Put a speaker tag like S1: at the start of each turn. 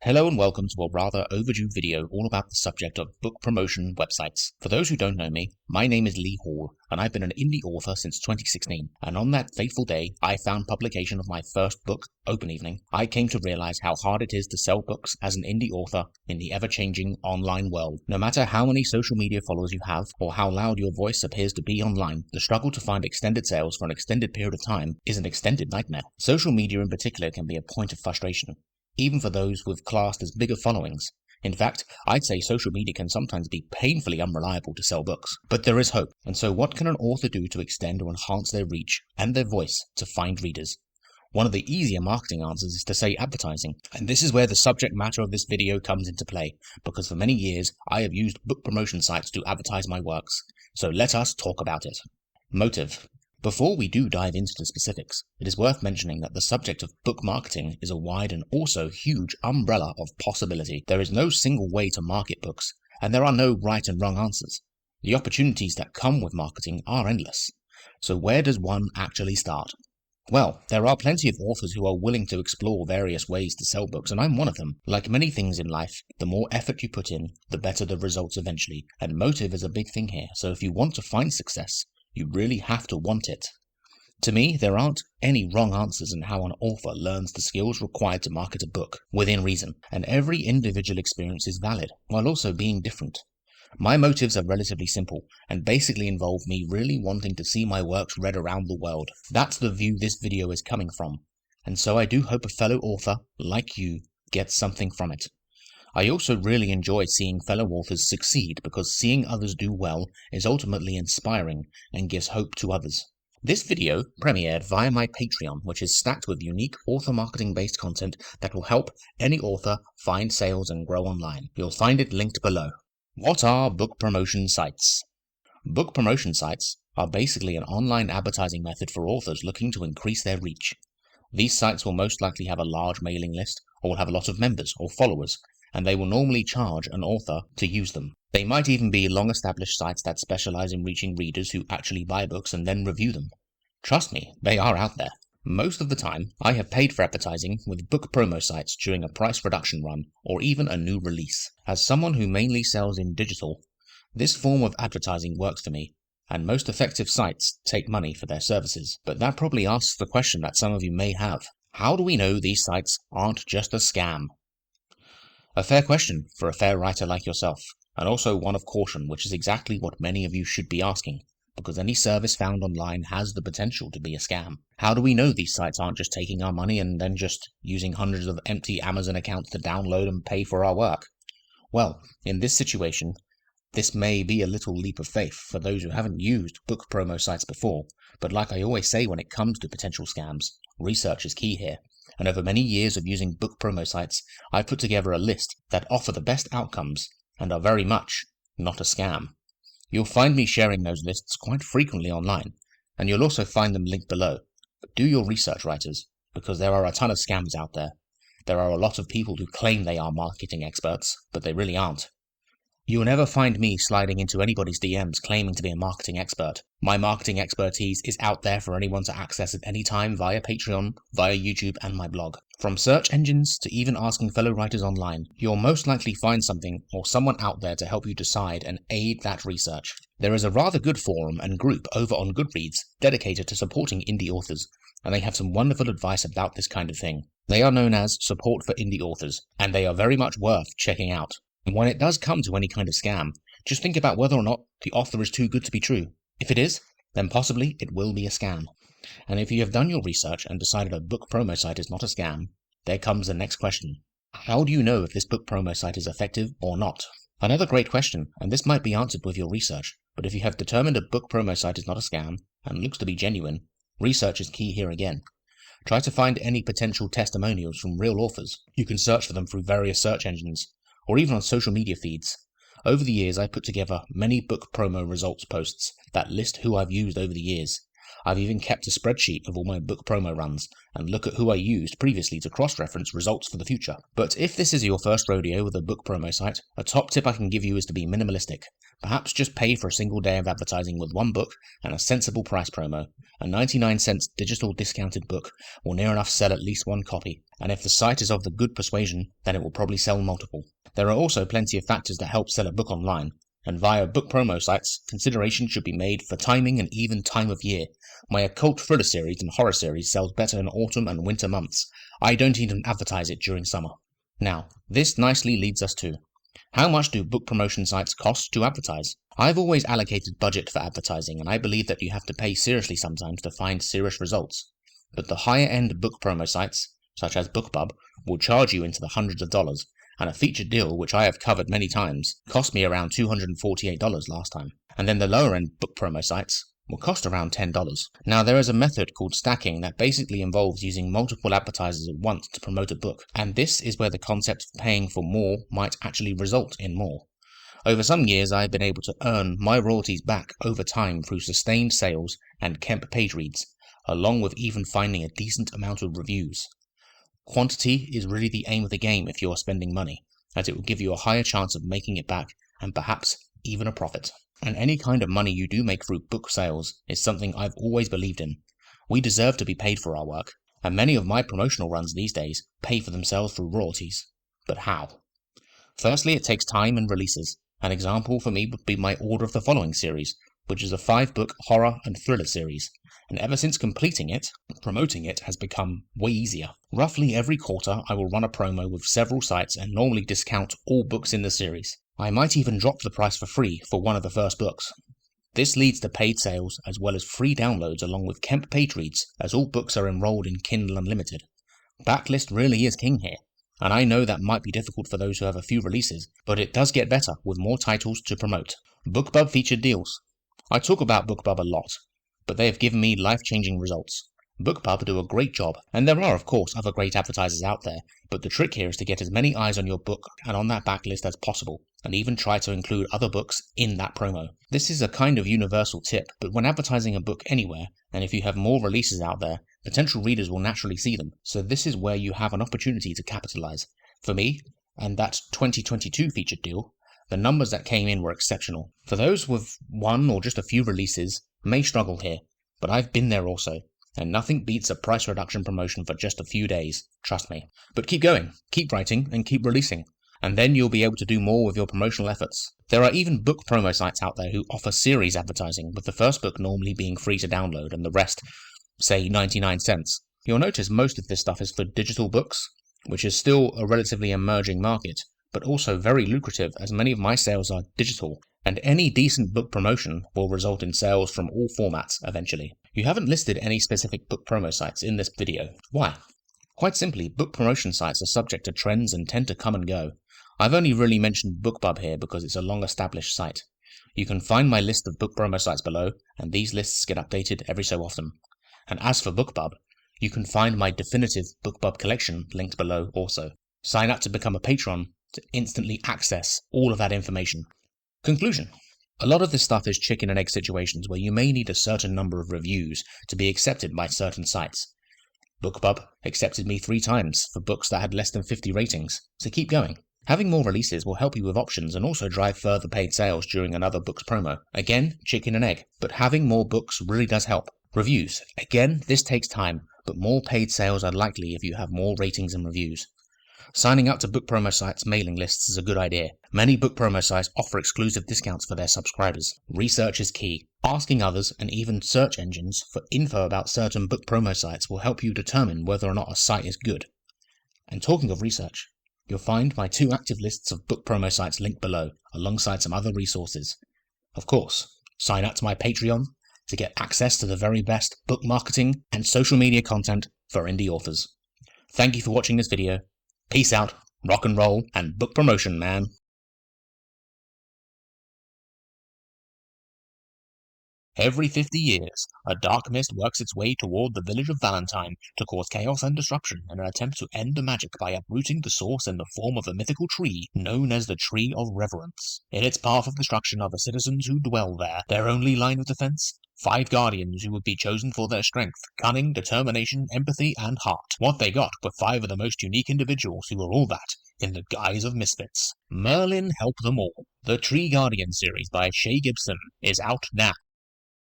S1: Hello and welcome to a rather overdue video all about the subject of book promotion websites. For those who don't know me, my name is Lee Hall and I've been an indie author since 2016. And on that fateful day, I found publication of my first book, Open Evening. I came to realize how hard it is to sell books as an indie author in the ever-changing online world. No matter how many social media followers you have or how loud your voice appears to be online, the struggle to find extended sales for an extended period of time is an extended nightmare. Social media in particular can be a point of frustration, even for those with classed as bigger followings. In fact, I'd say social media can sometimes be painfully unreliable to sell books. But there is hope. And so what can an author do to extend or enhance their reach and their voice to find readers? One of the easier marketing answers is to say advertising. And this is where the subject matter of this video comes into play, because for many years I have used book promotion sites to advertise my works. So let us talk about it. Motive. Before we do dive into the specifics, it is worth mentioning that the subject of book marketing is a wide and also huge umbrella of possibility. There is no single way to market books, and there are no right and wrong answers. The opportunities that come with marketing are endless. So where does one actually start? Well, there are plenty of authors who are willing to explore various ways to sell books, and I'm one of them. Like many things in life, the more effort you put in, the better the results eventually. And motive is a big thing here, so if you want to find success, you really have to want it. To me, there aren't any wrong answers in how an author learns the skills required to market a book, within reason, and every individual experience is valid, while also being different. My motives are relatively simple, and basically involve me really wanting to see my works read around the world. That's the view this video is coming from, and so I do hope a fellow author, like you, gets something from it. I also really enjoy seeing fellow authors succeed because seeing others do well is ultimately inspiring and gives hope to others. This video premiered via my Patreon, which is stacked with unique author marketing based content that will help any author find sales and grow online. You'll find it linked below. What are book promotion sites? Book promotion sites are basically an online advertising method for authors looking to increase their reach. These sites will most likely have a large mailing list or will have a lot of members or followers, and they will normally charge an author to use them. They might even be long-established sites that specialize in reaching readers who actually buy books and then review them. Trust me, they are out there. Most of the time, I have paid for advertising with book promo sites during a price reduction run or even a new release. As someone who mainly sells in digital, this form of advertising works for me, and most effective sites take money for their services. But that probably asks the question that some of you may have. How do we know these sites aren't just a scam? A fair question for a fair writer like yourself, and also one of caution, which is exactly what many of you should be asking, because any service found online has the potential to be a scam. How do we know these sites aren't just taking our money and then just using hundreds of empty Amazon accounts to download and pay for our work? Well, in this situation, this may be a little leap of faith for those who haven't used book promo sites before, but like I always say when it comes to potential scams, research is key here. And over many years of using book promo sites, I've put together a list that offer the best outcomes and are very much not a scam. You'll find me sharing those lists quite frequently online, and you'll also find them linked below. But do your research, writers, because there are a ton of scams out there. There are a lot of people who claim they are marketing experts, but they really aren't. You will never find me sliding into anybody's DMs claiming to be a marketing expert. My marketing expertise is out there for anyone to access at any time via Patreon, via YouTube, and my blog. From search engines to even asking fellow writers online, you'll most likely find something or someone out there to help you decide and aid that research. There is a rather good forum and group over on Goodreads dedicated to supporting indie authors, and they have some wonderful advice about this kind of thing. They are known as Support for Indie Authors, and they are very much worth checking out. When it does come to any kind of scam, just think about whether or not the author is too good to be true. If it is, then possibly it will be a scam. And if you have done your research and decided a book promo site is not a scam, there comes the next question. How do you know if this book promo site is effective or not? Another great question, and this might be answered with your research, but if you have determined a book promo site is not a scam and looks to be genuine, research is key here again. Try to find any potential testimonials from real authors. You can search for them through various search engines, or even on social media feeds. Over the years, I've put together many book promo results posts that list who I've used over the years, I've even kept a spreadsheet of all my book promo runs and look at who I used previously to cross-reference results for the future. But if this is your first rodeo with a book promo site, a top tip I can give you is to be minimalistic. Perhaps just pay for a single day of advertising with one book and a sensible price promo. A 99-cent digital discounted book will near enough sell at least one copy, and if the site is of the good persuasion, then it will probably sell multiple. There are also plenty of factors that help sell a book online, and via book promo sites, consideration should be made for timing and even time of year. My occult thriller series and horror series sells better in autumn and winter months. I don't even advertise it during summer. Now, this nicely leads us to: how much do book promotion sites cost to advertise? I've always allocated budget for advertising, and I believe that you have to pay seriously sometimes to find serious results. But the higher-end book promo sites, such as BookBub, will charge you into the hundreds of dollars, and a featured deal, which I have covered many times, cost me around $248 last time. And then the lower-end book promo sites will cost around $10. Now, there is a method called stacking that basically involves using multiple advertisers at once to promote a book, and this is where the concept of paying for more might actually result in more. Over some years, I have been able to earn my royalties back over time through sustained sales and Kemp page reads, along with even finding a decent amount of reviews. Quantity is really the aim of the game if you are spending money, as it will give you a higher chance of making it back and perhaps even a profit. And any kind of money you do make through book sales is something I've always believed in. We deserve to be paid for our work, and many of my promotional runs these days pay for themselves through royalties. But how? Firstly, it takes time and releases. An example for me would be my Order of the Following series, which is a 5-book horror and thriller series, and ever since completing it, promoting it has become way easier. Roughly every quarter I will run a promo with several sites and normally discount all books in the series. I might even drop the price for free for one of the first books. This leads to paid sales as well as free downloads along with Kemp page reads, as all books are enrolled in Kindle Unlimited. Backlist really is king here, and I know that might be difficult for those who have a few releases, but it does get better with more titles to promote. BookBub featured deals. I talk about BookBub a lot, but they have given me life-changing results. BookBub do a great job, and there are of course other great advertisers out there, but the trick here is to get as many eyes on your book and on that backlist as possible, and even try to include other books in that promo. This is a kind of universal tip, but when advertising a book anywhere, and if you have more releases out there, potential readers will naturally see them, so this is where you have an opportunity to capitalize. For me, and that 2022 featured deal, the numbers that came in were exceptional. For those with one or just a few releases, may struggle here, but I've been there also, and nothing beats a price reduction promotion for just a few days, trust me. But keep going, keep writing, and keep releasing, and then you'll be able to do more with your promotional efforts. There are even book promo sites out there who offer series advertising, with the first book normally being free to download and the rest, say 99 cents. You'll notice most of this stuff is for digital books, which is still a relatively emerging market, but also very lucrative as many of my sales are digital, and any decent book promotion will result in sales from all formats eventually. You haven't listed any specific book promo sites in this video. Why? Quite simply, book promotion sites are subject to trends and tend to come and go. I've only really mentioned BookBub here because it's a long-established site. You can find my list of book promo sites below, and these lists get updated every so often. And as for BookBub, you can find my definitive BookBub collection linked below also. Sign up to become a patron to instantly access all of that information. Conclusion. A lot of this stuff is chicken and egg situations where you may need a certain number of reviews to be accepted by certain sites. BookBub accepted me 3 times for books that had less than 50 ratings, so keep going. Having more releases will help you with options and also drive further paid sales during another book's promo. Again, chicken and egg, but having more books really does help. Reviews. Again, this takes time, but more paid sales are likely if you have more ratings and reviews. Signing up to book promo sites' mailing lists is a good idea. Many book promo sites offer exclusive discounts for their subscribers. Research is key. Asking others and even search engines for info about certain book promo sites will help you determine whether or not a site is good. And talking of research, you'll find my 2 active lists of book promo sites linked below, alongside some other resources. Of course, sign up to my Patreon to get access to the very best book marketing and social media content for indie authors. Thank you for watching this video. Peace out, rock and roll, and book promotion, man. Every 50 years, a dark mist works its way toward the village of Valentine to cause chaos and disruption in an attempt to end the magic by uprooting the source in the form of a mythical tree known as the Tree of Reverence. In its path of destruction are the citizens who dwell there, their only line of defense. 5 guardians who would be chosen for their strength, cunning, determination, empathy, and heart. What they got were 5 of the most unique individuals who were all that, in the guise of misfits. Merlin helped them all. The Tree Guardian series by Shay Gibson is out now.